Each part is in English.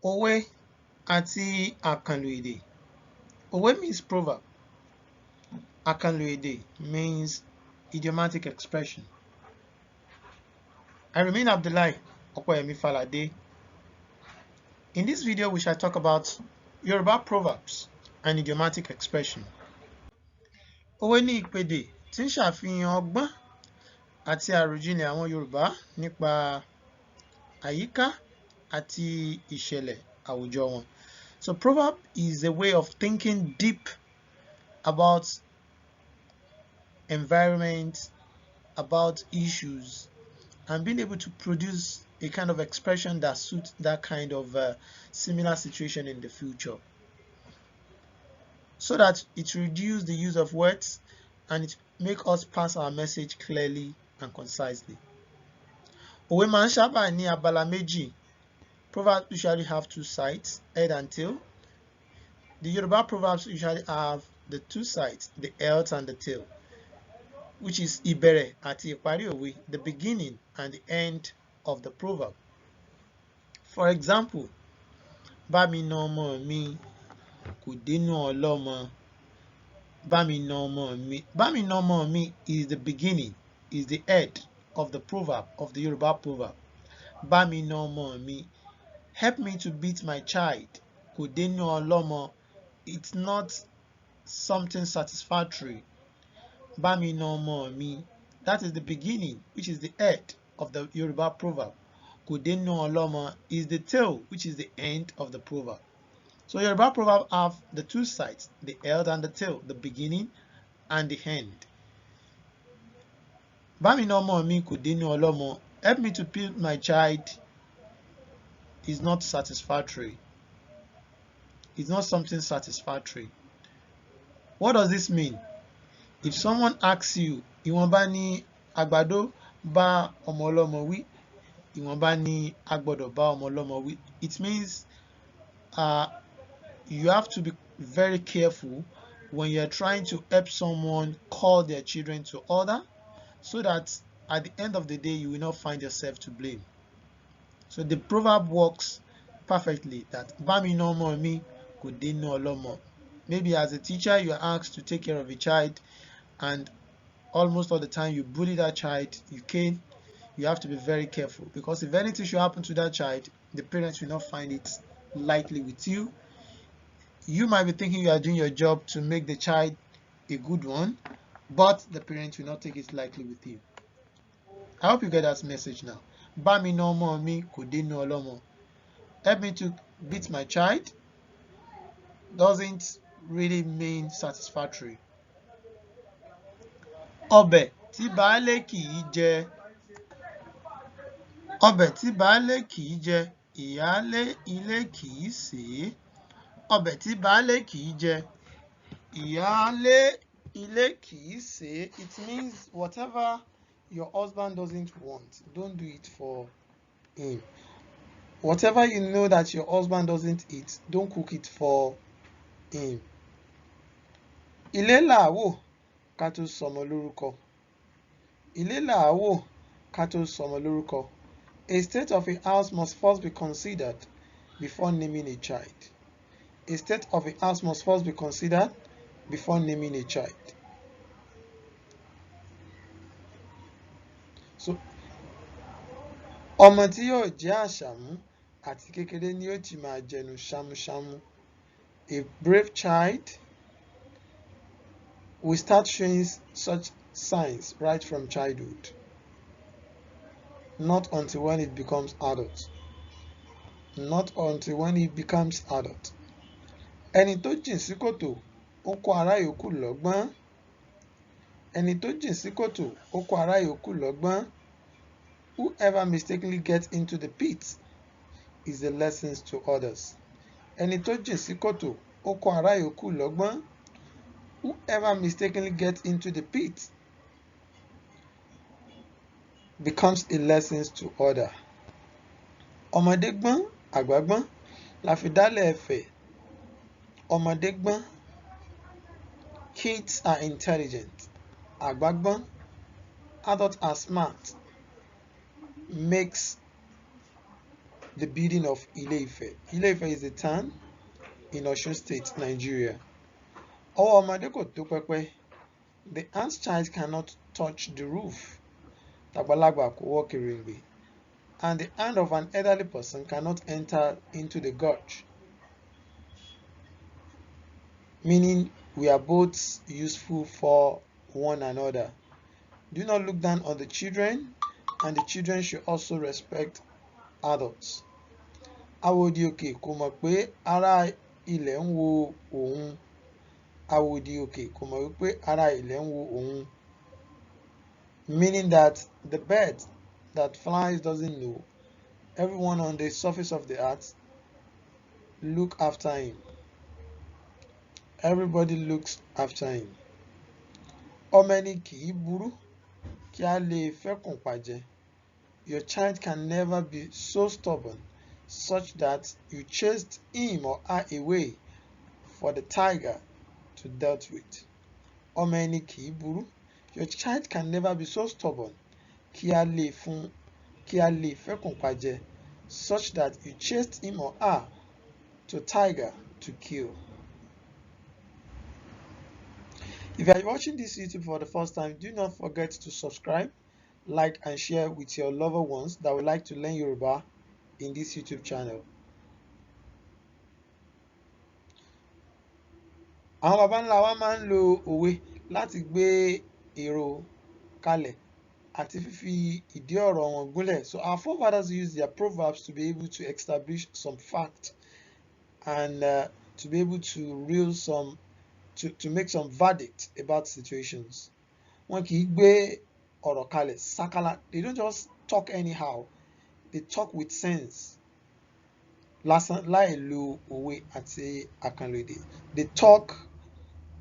Òwe àti àkànlò èdè. Òwe means proverb. AKANLO EDE means idiomatic expression. I remain Abdullahi Okoyemi Falade. In this video, we shall talk about Yoruba proverbs and idiomatic expression. Òwe ní ìpèdè tí ń ṣàfihàn ọgbọ́n àti àròjinlẹ̀ àwọn Yorùbá nípa àyíká àti ìṣẹ̀lẹ̀ àwùjọ wọn. So proverb is a way of thinking deep about environment, about issues, and being able to produce a kind of expression that suits that kind of similar situation in the future, so that it reduces the use of words and it makes us pass our message clearly and concisely. Òwe máa ń sábà ní abala méjì. Proverbs usually have two sides, head and tail. The Yoruba proverbs usually have the two sides, the head and the tail, which is ìbẹ̀rẹ̀ àti ìparí òwe, the beginning and the end of the proverb. For example, bá mi na ọmọ mi kò dénú ọlọ́mọ. Bá mi na ọmọ mi. Bá mi na ọmọ mi is the beginning, is the head of the proverb, of the Yoruba proverb. Bá mi na ọmọ mi. Help me to beat my child. Kò dénú ọlọ́mọ. It's not something satisfactory. Bá mi na ọmọ mi. That is the beginning, which is the head of the Yoruba proverb. Kò dénú ọlọ́mọ is the tail, which is the end of the proverb. So Yoruba proverbs have the two sides, the head and the tail, the beginning and the end. Bá mi na ọmọ mi kò dénú ọlọ́mọ. Help me to beat my child is not satisfactory. It's not something satisfactory. What does this mean? If someone asks you, ìwọ̀nba ni àgbàdo bá ọmọ ọlọ́mọ wí, ìwọ̀nba ni àgbọ̀dọ̀ bá ọmọ ọlọ́mọ wí, it means you have to be very careful when you're trying to help someone call their children to order, so that at the end of the day you will not find yourself to blame. So the proverb works perfectly, that bá mi na ọmọ mi kò dénú ọlọ́mọ. Maybe as a teacher you are asked to take care of a child, and almost all the time you bully that child, you cane. You have to be very careful, because if anything should happen to that child, the parents will not find it lightly with you. You might be thinking you are doing your job to make the child a good one, but the parents will not take it lightly with you. I hope you get that message now. Bá mi na ọmọ mi kò dénú ọlọ́mọ. Help me to beat my child doesn't really mean satisfactory. Ọbẹ̀ tí baálé kì í jẹ. Ọbẹ̀ tí baálé kì í jẹ, ìyálé ilé kì í sè é. Ọbẹ̀ tí baálé kì í jẹ, ìyálé ilé kì í sè é. It means whatever your husband doesn't want, don't do it for him. Whatever you know that your husband doesn't eat, don't cook it for him. Ilé là á wò ká tó sọmọ lórúkọ. Ilé là á wò ká tó sọmọ lórúkọ. A state of a house must first be considered before naming a child. A state of a house must first be considered before naming a child. So, ọmọ tí yóò jẹ́ àṣàmú àti kékeré ni yóò ti máa jẹnu ṣámúṣámú. A brave child will start showing such signs right from childhood, not until when it becomes adult. Not until when it becomes adult. Ẹni tó jìn sí kòtò, ó kó ará yòókù lọ́gbọ́n. Ẹni tó jìn sí kòtò, ó kó ará yòókù lọ́gbọ́n. Whoever mistakenly gets into the pit is a lesson to others. Ẹni tó jìn sí kòtò, ó kó ará yòókù lọ́gbọ́n. Whoever mistakenly gets into the pit becomes a lesson to others. Ọmọdé gbọ́n, àgbà gbọ́n, la fi dálẹ̀ ẹ̀fẹ̀. Ọmọdé gbọ́n, kids are intelligent. Àgbà gbọ́n, adults are smart. Makes the building of Ile-Ife. Ile-Ife is a town in Osun State, Nigeria. Ọwọ́ ọmọdé kò tó pẹpẹ. The ant child cannot touch the roof. Tàgbàlagbà kò wọ kèrèǹgbè. And the hand of an elderly person cannot enter into the gorge. Meaning we are both useful for one another. Do not look down on the children, and the children should also respect adults. Àwòdì òkè kò mọ̀ pé ará ilẹ̀ ń wo òun. Àwòdì òkè kò mọ̀ wípé ará ilẹ̀ ń wo òun. Meaning that the bird that flies doesn't know. Everyone on the surface of the earth look after him. Everybody looks after him. Ọmọ ẹni kì í burú kí a lè fẹ́kùn pàjẹ́. Your child can never be so stubborn such that you chased him or her away for the tiger to deal with. Ọmọ ẹni kì í burú. Your child can never be so stubborn kí a lè fẹ́kùn pàjẹ́ such that you chased him or her to tiger to kill. If you are watching this YouTube for the first time, do not forget to subscribe, like, and share with your loved ones that would like to learn Yoruba in this YouTube channel. Àwọn baba ńlá wa máa ń lo òwe láti gbé èrò kalẹ̀ àti fífi ìdí ọ̀rọ̀ wọn gúnlẹ̀. So our forefathers used their proverbs to be able to establish some fact and to be able to to make some verdict about situations. Wọn kì í gbé ọ̀rọ̀ kalẹ̀ sákálá. They don't just talk anyhow. They talk with sense. Lásán láì lo òwe àti àkànlò. They talk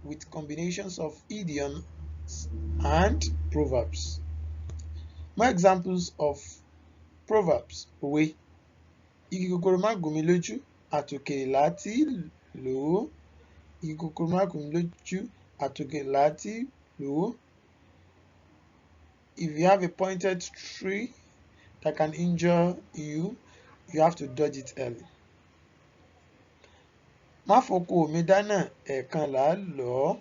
with combinations of idioms and proverbs. More examples of proverbs. Òwe. Igi gogoro má gún mi lójú, àtòkèrè láti lò ó. Igi gogoro má gún mi lójú, àtòkèrè láti lò ó. If you have a pointed tree that can injure you, you have to dodge it early. Má foko mi dáná, ẹ̀ẹ̀kan là á lọ̀ ọ́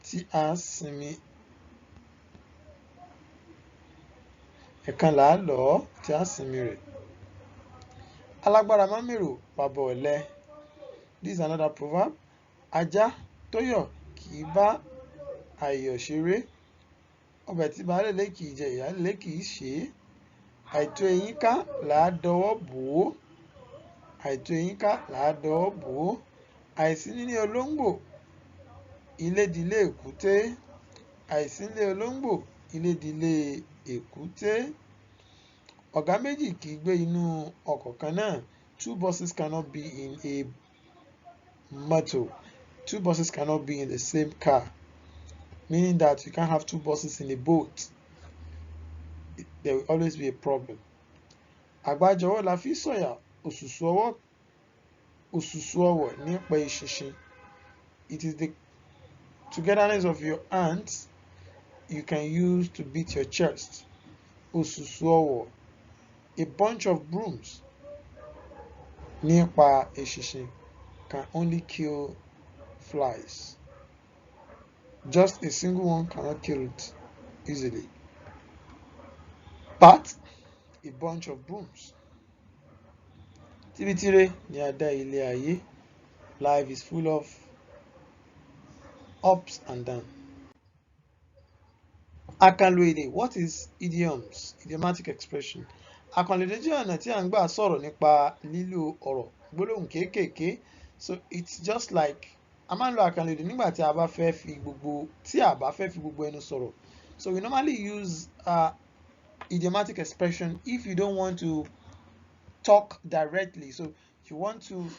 tí a sinmi. Ẹ̀ẹ̀kan là á lọ̀ ọ́ tí a sinmi rẹ̀. Alágbára má mèrò bàbá ọ̀lẹ. This is another proverb. Ajá tó yọ̀ kì í bá àìyọ̀ ṣeré. Ọbẹ̀ tí baálé ilé kì í jẹ, ìyálé ilé kì í ṣe é. Àìtó eyín ká là á dọwọ́ bò ó. Àìtó eyín ká là á dọwọ́ bò ó. Àìsí nílé olóńgbò, ilé dilé èkúté. Àìsí nílé olóńgbò, ilé dilé èkúté. Ọ̀gá méjì kì í gbé inú ọkọ̀ kan náà. Two bosses cannot be in a motor. Two bosses cannot be in the same car. Meaning that you can't have two bosses in a boat. There will always be a problem. Àgbájọwọ́ la fi sọ̀yà, òṣùṣù ọwọ̀ nípa eṣinṣin. It is the togetherness of your hands you can use to beat your chest. Òṣùṣù ọwọ̀. A bunch of brooms nípa eṣinṣin can only kill flies. Just a single one cannot kill it easily. But a bunch of brooms. Tibitire ni a dá ilé ayé. Life is full of ups and downs. AKANLO EDE. What is idioms? Idiomatic expression. Àkànlò èdè jẹ́ ọ̀nà tí à ń gbà sọ̀rọ̀ nípa lílo ọ̀rọ̀ gbólóhùn kéékèèké. So it's just like a máa ń lo àkànlò èdè nígbà tí a bá fẹ́ fi gbogbo ẹnu sọ̀rọ̀. So we normally use idiomatic expression if you don't want to talk directly. So you want to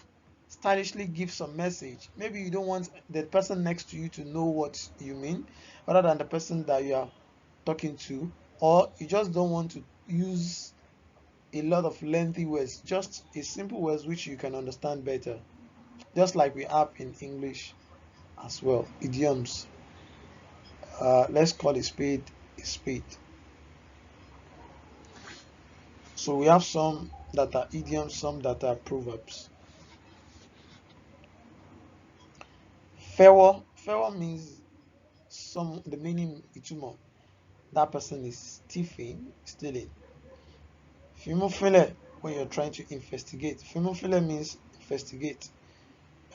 stylishly give some message. Maybe you don't want the person next to you to know what you mean other than the person that you are talking to, or you just don't want to use a lot of lengthy words, just a simple words which you can understand better, just like we have in English as well. Idioms. Let's call a spade a spade. So we have some that are idioms, some that are proverbs. Fewo means the meaning itumo. That person is stealing. Fimofile, when you're trying to investigate. Fimofile means investigate.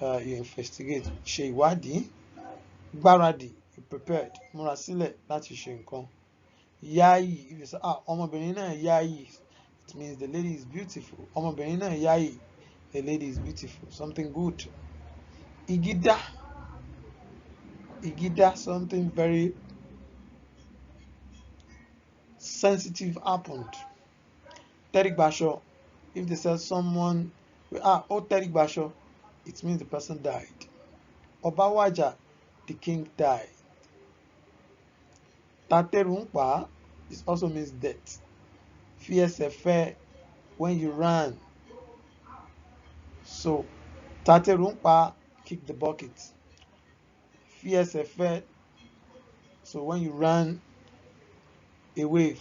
You investigate. Ṣe ìwádìí. Gbáradì, you prepared. Múra sílẹ̀ láti ṣe nǹkan. Yayi, if you say, ọmọbìnrin náà yayi, it means the lady is beautiful. Ọmọbìnrin náà yayi, the lady is beautiful. Something good. Igida, something very sensitive happened. Terigbasho, if they say someone, Terigbasho, it means the person died. Obawaja, the king died. Taterumpa, it also means death. Fiesefe, when you ran. So, Taterumpa, kick the bucket. Fiesefe, so when you ran away,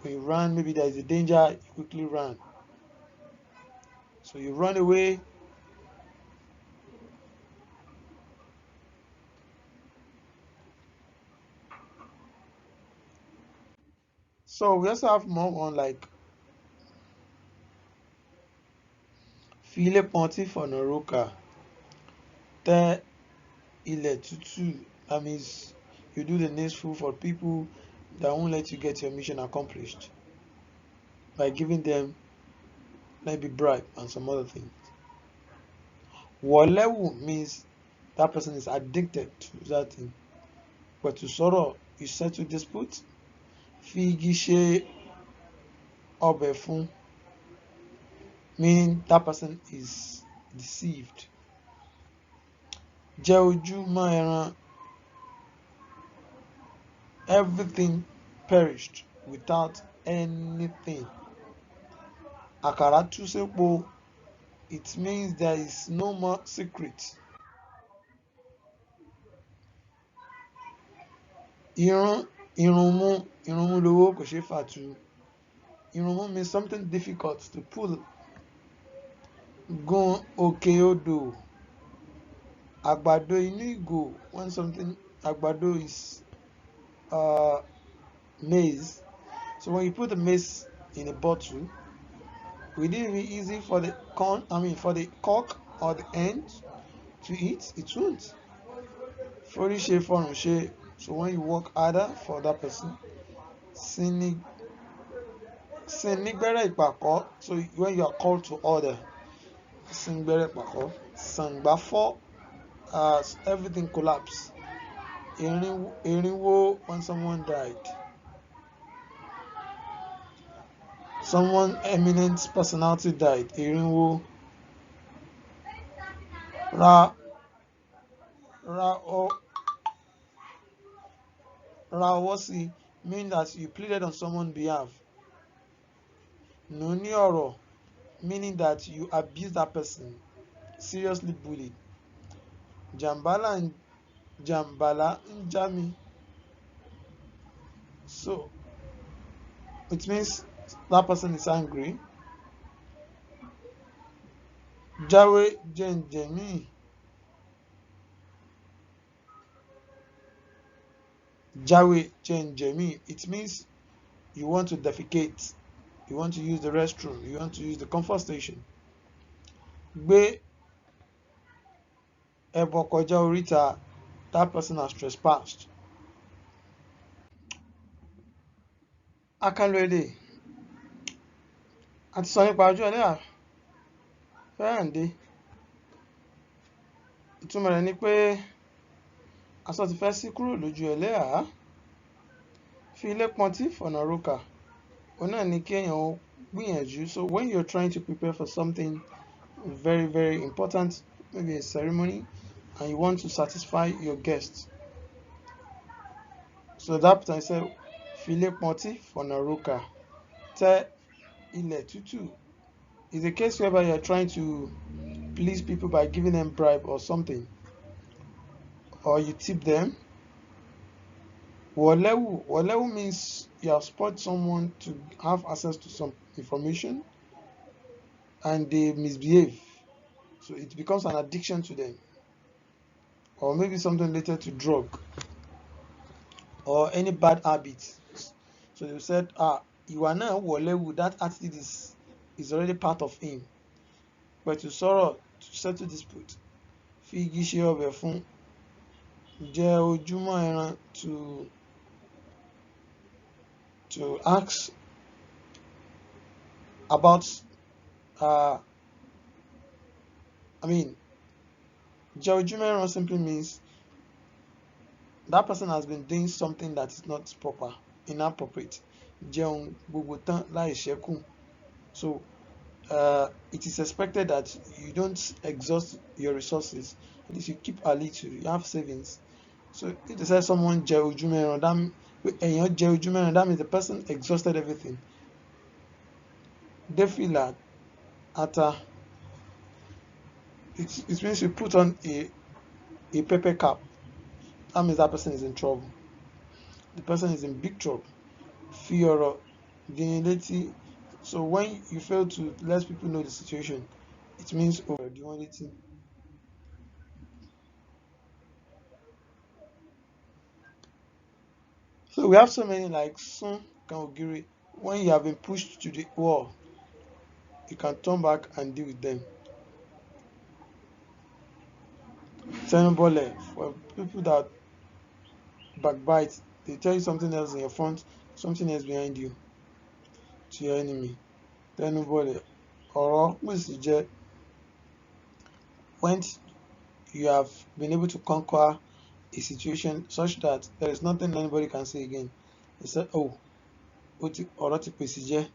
when you run, maybe there is a danger, you quickly run. So you run away. So we also have more on like File Ponti for Noroka. Te Ile Tutu. That means you do the needful for people that won't let you get your mission accomplished by giving them maybe bribe and some other things. Wolewu means that person is addicted to that thing. But to sorrow, you settle dispute. Figishe obefun, meaning that person is deceived. Jeoju maeran, everything perished without anything. Akara tusepo, it means there is no more secret. Irunmu lowo kò ṣe fàtu. Irunmu means something difficult to pull. Gun òkè odò. Àgbàdo inú ìgò, when something, àgbàdo is maize. So when you put the maize in a bottle, will it be easy for the for the cork or the end to eat? It won't. Forishe forunse. So when you work harder for that person, sinigbere ipako. So when you are called to order, sinigbere ipako. Sangbafo, everything collapsed. Erinwo, when someone died. Someone eminent personality died. Erinwo. Rawosi means that you pleaded on someone's behalf. Nonioro, meaning that you abuse that person, seriously bullied. Jambala njami. So it means that person is angry. Jawe jenjemi. Jawe jenjemi. It means you want to defecate. You want to use the restroom. You want to use the comfort station. Gbe ebokoja orita. That person has trespassed. AKANLO EDE. Àti sọ nípa ojú ẹlẹ́yà fẹ́ràndé. Ìtumọ̀ rẹ̀ ni pé aṣọ ti fẹ́ sí kúrò lójú ẹlẹ́yà. Fi ilé pọntí fọ̀nà rókà. Òun náà ni kí èèyàn gbìyànjú. So when you're trying to prepare for something very, very important, maybe a ceremony, and you want to satisfy your guests. So that time I said, fi ilé pọntí fọ̀nà rókà. Te ile tutu is a case whereby you're trying to please people by giving them bribe or something, or you tip them. Wolewu means you have spurred someone to have access to some information, and they misbehave. So it becomes an addiction to them, or maybe something related to drug or any bad habits. So they said, you are now wọléwu, that attitude is already part of him. But to sorrow, to settle dispute, fi igi ṣe ọbẹ̀ fún, jẹ ojúmọ́ ẹran, to ask about, jẹ ojúmọ́ ẹran simply means that person has been doing something that is not proper, inappropriate. Jẹun gbogbo tán láì ṣẹ́kù. So it is expected that you don't exhaust your resources. At least you keep a little, you have savings. So if they say someone jẹ ojúmọ́ ẹran, that means the person exhausted everything. Defila ata, it means you put on a pepper cap. That means that person is in trouble. The person is in big trouble. Fi ọ̀rọ̀ So when you fail to let people know the situation, it means overdoing. So we have so many like sun kan. When you have been pushed to the wall, you can turn back and deal with them. Tenubole, for people that backbite, they tell you something else in your front, something else behind you, to your enemy. Tenubole, ọ̀rọ̀ pèsè jẹ́ when you have been able to conquer a situation such that there is nothing anybody can say again. They said, ọ̀rọ̀ ti pèsè jẹ́.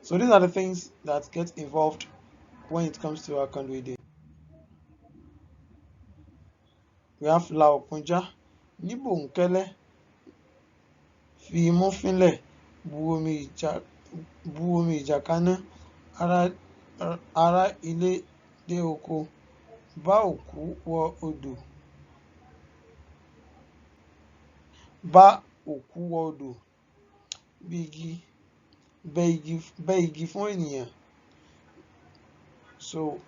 So these are the things that get involved when it comes to AKANLO EDE. We have la òkunjá, ní bòńkẹ́lẹ́, fi imú fínlẹ̀, bu omi ìjà kaná, ará ilé dé oko, bá òkú wọ odò. Bá òkú wọ odò, bẹ́ igi fún ènìyàn. So